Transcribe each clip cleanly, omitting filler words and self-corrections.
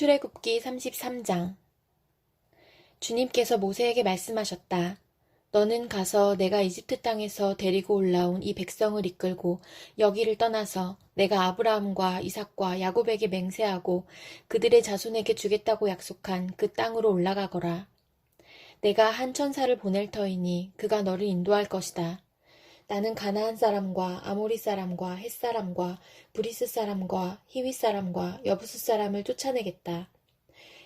출애굽기 33장. 주님께서 모세에게 말씀하셨다. 너는 가서 내가 이집트 땅에서 데리고 올라온 이 백성을 이끌고 여기를 떠나서 내가 아브라함과 이삭과 야곱에게 맹세하고 그들의 자손에게 주겠다고 약속한 그 땅으로 올라가거라. 내가 한 천사를 보낼 터이니 그가 너를 인도할 것이다. 나는 가나안 사람과 아모리 사람과 헷 사람과 브리스 사람과 히윗 사람과 여부스 사람을 쫓아내겠다.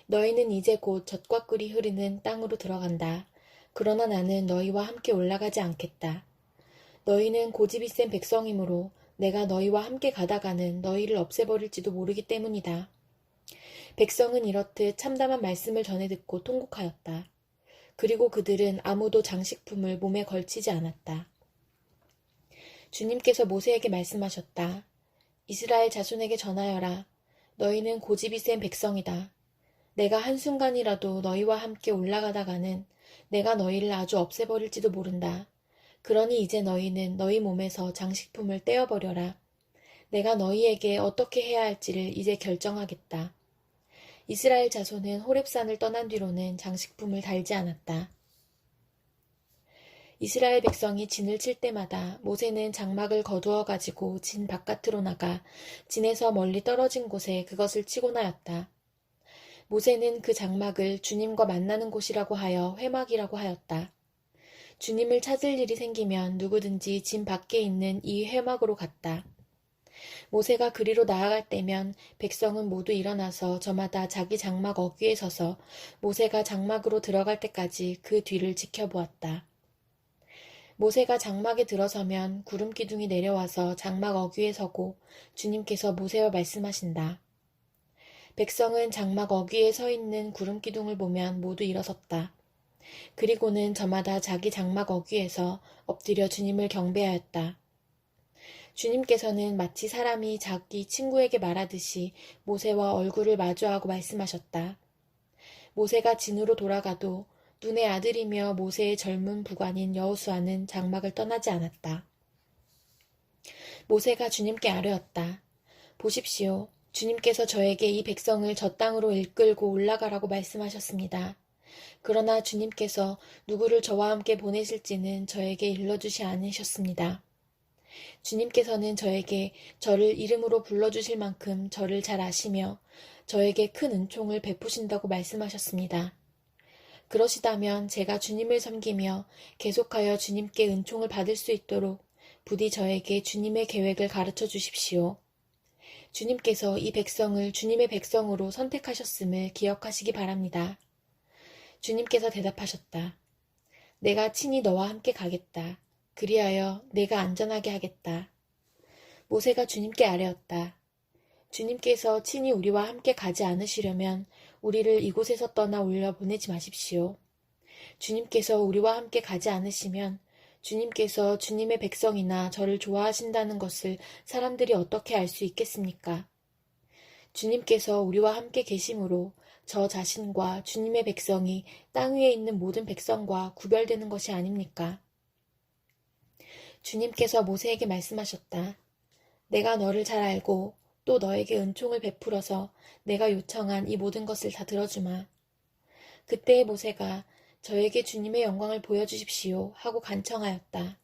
너희는 이제 곧 젖과 꿀이 흐르는 땅으로 들어간다. 그러나 나는 너희와 함께 올라가지 않겠다. 너희는 고집이 센 백성이므로 내가 너희와 함께 가다가는 너희를 없애버릴지도 모르기 때문이다. 백성은 이렇듯 참담한 말씀을 전해 듣고 통곡하였다. 그리고 그들은 아무도 장식품을 몸에 걸치지 않았다. 주님께서 모세에게 말씀하셨다. 이스라엘 자손에게 전하여라. 너희는 고집이 센 백성이다. 내가 한순간이라도 너희와 함께 올라가다가는 내가 너희를 아주 없애버릴지도 모른다. 그러니 이제 너희는 너희 몸에서 장식품을 떼어버려라. 내가 너희에게 어떻게 해야 할지를 이제 결정하겠다. 이스라엘 자손은 호렙산을 떠난 뒤로는 장식품을 달지 않았다. 이스라엘 백성이 진을 칠 때마다 모세는 장막을 거두어 가지고 진 바깥으로 나가 진에서 멀리 떨어진 곳에 그것을 치곤 하였다. 모세는 그 장막을 주님과 만나는 곳이라고 하여 회막이라고 하였다. 주님을 찾을 일이 생기면 누구든지 진 밖에 있는 이 회막으로 갔다. 모세가 그리로 나아갈 때면 백성은 모두 일어나서 저마다 자기 장막 어귀에 서서 모세가 장막으로 들어갈 때까지 그 뒤를 지켜보았다. 모세가 장막에 들어서면 구름 기둥이 내려와서 장막 어귀에 서고 주님께서 모세와 말씀하신다. 백성은 장막 어귀에 서 있는 구름 기둥을 보면 모두 일어섰다. 그리고는 저마다 자기 장막 어귀에서 엎드려 주님을 경배하였다. 주님께서는 마치 사람이 자기 친구에게 말하듯이 모세와 얼굴을 마주하고 말씀하셨다. 모세가 진으로 돌아가도 눈의 아들이며 모세의 젊은 부관인 여호수아는 장막을 떠나지 않았다. 모세가 주님께 아뢰었다. 보십시오. 주님께서 저에게 이 백성을 저 땅으로 이끌고 올라가라고 말씀하셨습니다. 그러나 주님께서 누구를 저와 함께 보내실지는 저에게 일러주시 않으셨습니다. 주님께서는 저에게 저를 이름으로 불러주실 만큼 저를 잘 아시며 저에게 큰 은총을 베푸신다고 말씀하셨습니다. 그러시다면 제가 주님을 섬기며 계속하여 주님께 은총을 받을 수 있도록 부디 저에게 주님의 계획을 가르쳐 주십시오. 주님께서 이 백성을 주님의 백성으로 선택하셨음을 기억하시기 바랍니다. 주님께서 대답하셨다. 내가 친히 너와 함께 가겠다. 그리하여 내가 안전하게 하겠다. 모세가 주님께 아뢰었다. 주님께서 친히 우리와 함께 가지 않으시려면 우리를 이곳에서 떠나 올려 보내지 마십시오. 주님께서 우리와 함께 가지 않으시면 주님께서 주님의 백성이나 저를 좋아하신다는 것을 사람들이 어떻게 알 수 있겠습니까? 주님께서 우리와 함께 계심으로 저 자신과 주님의 백성이 땅 위에 있는 모든 백성과 구별되는 것이 아닙니까? 주님께서 모세에게 말씀하셨다. 내가 너를 잘 알고 또 너에게 은총을 베풀어서 내가 요청한 이 모든 것을 다 들어주마. 그때의 모세가 저에게 주님의 영광을 보여주십시오 하고 간청하였다.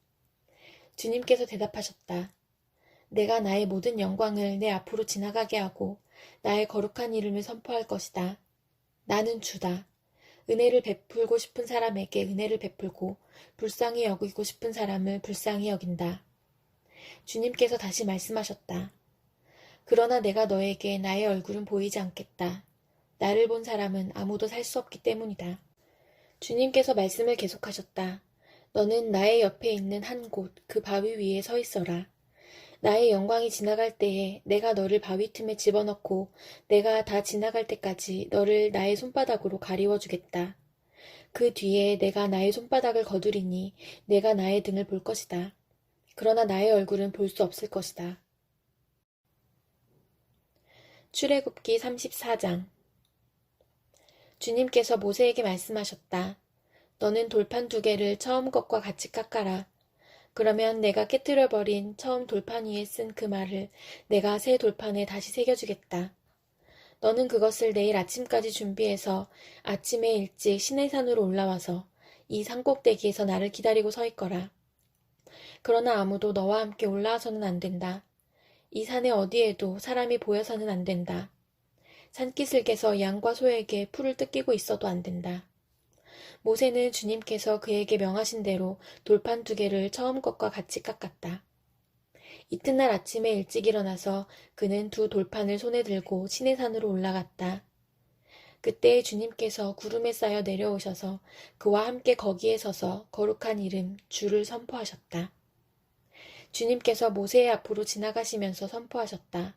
주님께서 대답하셨다. 내가 나의 모든 영광을 내 앞으로 지나가게 하고 나의 거룩한 이름을 선포할 것이다. 나는 주다. 은혜를 베풀고 싶은 사람에게 은혜를 베풀고 불쌍히 여기고 싶은 사람을 불쌍히 여긴다. 주님께서 다시 말씀하셨다. 그러나 내가 너에게 나의 얼굴은 보이지 않겠다. 나를 본 사람은 아무도 살 수 없기 때문이다. 주님께서 말씀을 계속하셨다. 너는 나의 옆에 있는 한 곳, 그 바위 위에 서 있어라. 나의 영광이 지나갈 때에 내가 너를 바위 틈에 집어넣고 내가 다 지나갈 때까지 너를 나의 손바닥으로 가리워 주겠다. 그 뒤에 내가 나의 손바닥을 거두리니 내가 나의 등을 볼 것이다. 그러나 나의 얼굴은 볼 수 없을 것이다. 출애굽기 34장. 주님께서 모세에게 말씀하셨다. 너는 돌판 2개를 처음 것과 같이 깎아라. 그러면 내가 깨뜨려버린 처음 돌판 위에 쓴 그 말을 내가 새 돌판에 다시 새겨주겠다. 너는 그것을 내일 아침까지 준비해서 아침에 일찍 시내산으로 올라와서 이 산꼭대기에서 나를 기다리고 서 있거라. 그러나 아무도 너와 함께 올라와서는 안 된다. 이 산의 어디에도 사람이 보여서는 안 된다. 산기슭에서 양과 소에게 풀을 뜯기고 있어도 안 된다. 모세는 주님께서 그에게 명하신 대로 돌판 2개를 처음 것과 같이 깎았다. 이튿날 아침에 일찍 일어나서 그는 2 돌판을 손에 들고 시내산으로 올라갔다. 그때 주님께서 구름에 쌓여 내려오셔서 그와 함께 거기에 서서 거룩한 이름 주를 선포하셨다. 주님께서 모세의 앞으로 지나가시면서 선포하셨다.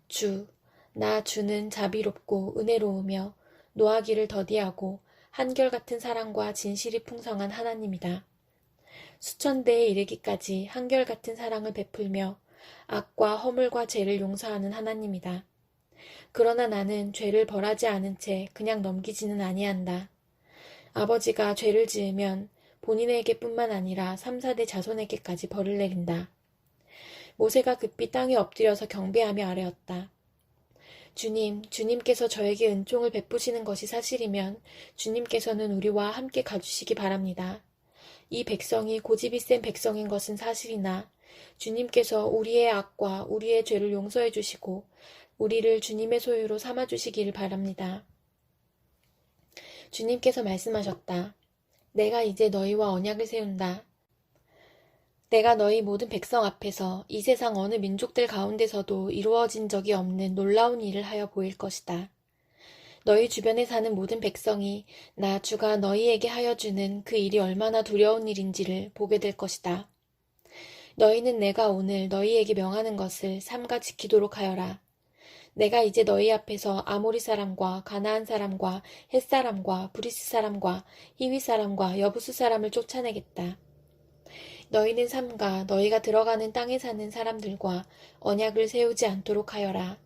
주, 나 주는 자비롭고 은혜로우며 노하기를 더디하고 한결같은 사랑과 진실이 풍성한 하나님이다. 수천 대에 이르기까지 한결같은 사랑을 베풀며 악과 허물과 죄를 용서하는 하나님이다. 그러나 나는 죄를 벌하지 않은 채 그냥 넘기지는 아니한다. 아버지가 죄를 지으면 본인에게뿐만 아니라 3, 4대 자손에게까지 벌을 내린다. 모세가 급히 땅에 엎드려서 경배하며 아뢰었다. 주님께서 저에게 은총을 베푸시는 것이 사실이면 주님께서는 우리와 함께 가주시기 바랍니다. 이 백성이 고집이 센 백성인 것은 사실이나 주님께서 우리의 악과 우리의 죄를 용서해 주시고 우리를 주님의 소유로 삼아 주시기를 바랍니다. 주님께서 말씀하셨다. 내가 이제 너희와 언약을 세운다. 내가 너희 모든 백성 앞에서 이 세상 어느 민족들 가운데서도 이루어진 적이 없는 놀라운 일을 하여 보일 것이다. 너희 주변에 사는 모든 백성이 나 주가 너희에게 하여 주는 그 일이 얼마나 두려운 일인지를 보게 될 것이다. 너희는 내가 오늘 너희에게 명하는 것을 삼가 지키도록 하여라. 내가 이제 너희 앞에서 아모리 사람과 가나안 사람과 헷 사람과 브리스 사람과 히위 사람과 여부수 사람을 쫓아내겠다. 너희는 삼가 너희가 들어가는 땅에 사는 사람들과 언약을 세우지 않도록 하여라.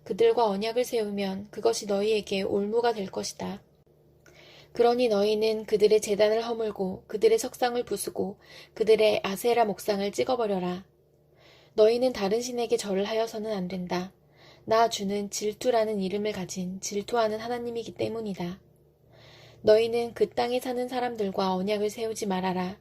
그들과 언약을 세우면 그것이 너희에게 올무가 될 것이다. 그러니 너희는 그들의 제단을 허물고 그들의 석상을 부수고 그들의 아세라 목상을 찍어버려라. 너희는 다른 신에게 절을 하여서는 안 된다. 나 주는 질투라는 이름을 가진 질투하는 하나님이기 때문이다. 너희는 그 땅에 사는 사람들과 언약을 세우지 말아라.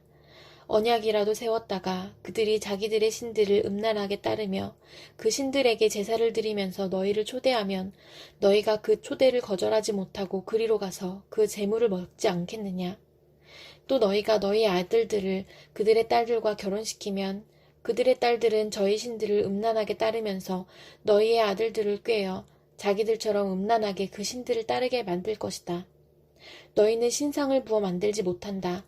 언약이라도 세웠다가 그들이 자기들의 신들을 음란하게 따르며 그 신들에게 제사를 드리면서 너희를 초대하면 너희가 그 초대를 거절하지 못하고 그리로 가서 그 제물을 먹지 않겠느냐. 또 너희가 너희 아들들을 그들의 딸들과 결혼시키면 그들의 딸들은 저희 신들을 음란하게 따르면서 너희의 아들들을 꾀어 자기들처럼 음란하게 그 신들을 따르게 만들 것이다. 너희는 신상을 부어 만들지 못한다.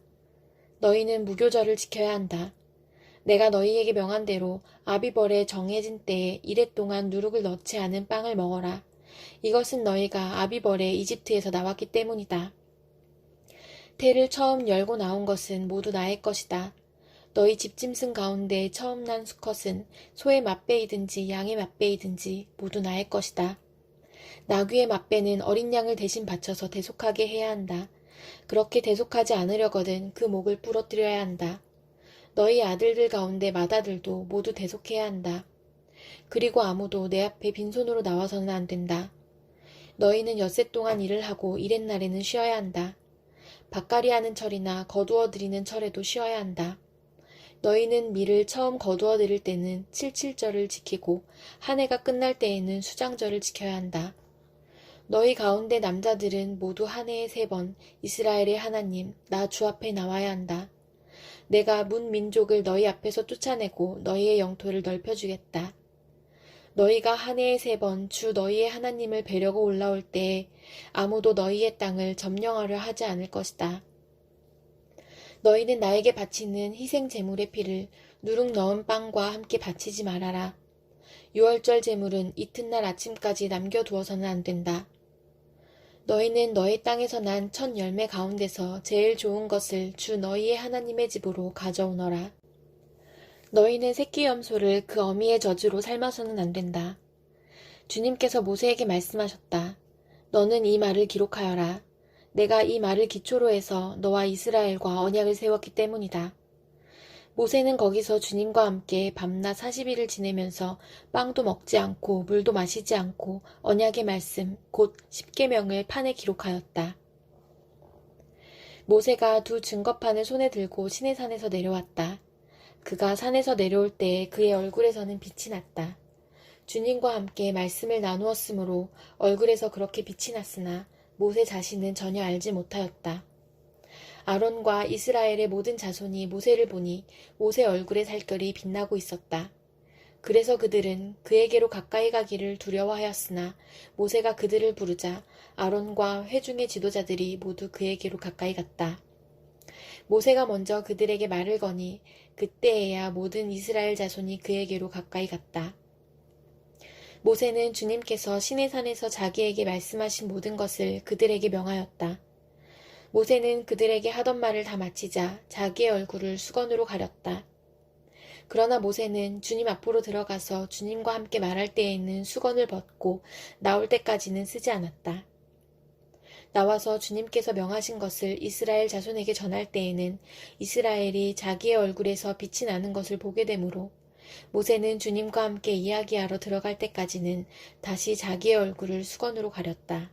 너희는 무교절을 지켜야 한다. 내가 너희에게 명한 대로 아비벌의 정해진 때에 이래 동안 누룩을 넣지 않은 빵을 먹어라. 이것은 너희가 아비벌의 이집트에서 나왔기 때문이다. 태를 처음 열고 나온 것은 모두 나의 것이다. 너희 집짐승 가운데 처음 난 수컷은 소의 맛배이든지 양의 맛배이든지 모두 나의 것이다. 나귀의 맛배는 어린 양을 대신 바쳐서 대속하게 해야 한다. 그렇게 대속하지 않으려거든 그 목을 부러뜨려야 한다. 너희 아들들 가운데 맏아들도 모두 대속해야 한다. 그리고 아무도 내 앞에 빈손으로 나와서는 안 된다. 너희는 엿새 동안 일을 하고 이렛날에는 쉬어야 한다. 밭갈이 하는 철이나 거두어 들이는 철에도 쉬어야 한다. 너희는 밀을 처음 거두어 들일 때는 칠칠절을 지키고 한 해가 끝날 때에는 수장절을 지켜야 한다. 너희 가운데 남자들은 모두 한 해에 3번 이스라엘의 하나님 나 주 앞에 나와야 한다. 내가 문 민족을 너희 앞에서 쫓아내고 너희의 영토를 넓혀주겠다. 너희가 한 해에 3번 주 너희의 하나님을 뵈려고 올라올 때에 아무도 너희의 땅을 점령하려 하지 않을 것이다. 너희는 나에게 바치는 희생 제물의 피를 누룩 넣은 빵과 함께 바치지 말아라. 유월절 제물은 이튿날 아침까지 남겨두어서는 안 된다. 너희는 너희 땅에서 난 첫 열매 가운데서 제일 좋은 것을 주 너희의 하나님의 집으로 가져오너라. 너희는 새끼 염소를 그 어미의 젖으로 삶아서는 안 된다. 주님께서 모세에게 말씀하셨다. 너는 이 말을 기록하여라. 내가 이 말을 기초로 해서 너와 이스라엘과 언약을 세웠기 때문이다. 모세는 거기서 주님과 함께 밤낮 40일을 지내면서 빵도 먹지 않고 물도 마시지 않고 언약의 말씀 곧 십계명을 판에 기록하였다. 모세가 두 증거판을 손에 들고 시내산에서 내려왔다. 그가 산에서 내려올 때에 그의 얼굴에서는 빛이 났다. 주님과 함께 말씀을 나누었으므로 얼굴에서 그렇게 빛이 났으나 모세 자신은 전혀 알지 못하였다. 아론과 이스라엘의 모든 자손이 모세를 보니 모세 얼굴의 살결이 빛나고 있었다. 그래서 그들은 그에게로 가까이 가기를 두려워하였으나 모세가 그들을 부르자 아론과 회중의 지도자들이 모두 그에게로 가까이 갔다. 모세가 먼저 그들에게 말을 거니 그때에야 모든 이스라엘 자손이 그에게로 가까이 갔다. 모세는 주님께서 시내산에서 자기에게 말씀하신 모든 것을 그들에게 명하였다. 모세는 그들에게 하던 말을 다 마치자 자기의 얼굴을 수건으로 가렸다. 그러나 모세는 주님 앞으로 들어가서 주님과 함께 말할 때에는 수건을 벗고 나올 때까지는 쓰지 않았다. 나와서 주님께서 명하신 것을 이스라엘 자손에게 전할 때에는 이스라엘이 자기의 얼굴에서 빛이 나는 것을 보게 되므로 모세는 주님과 함께 이야기하러 들어갈 때까지는 다시 자기의 얼굴을 수건으로 가렸다.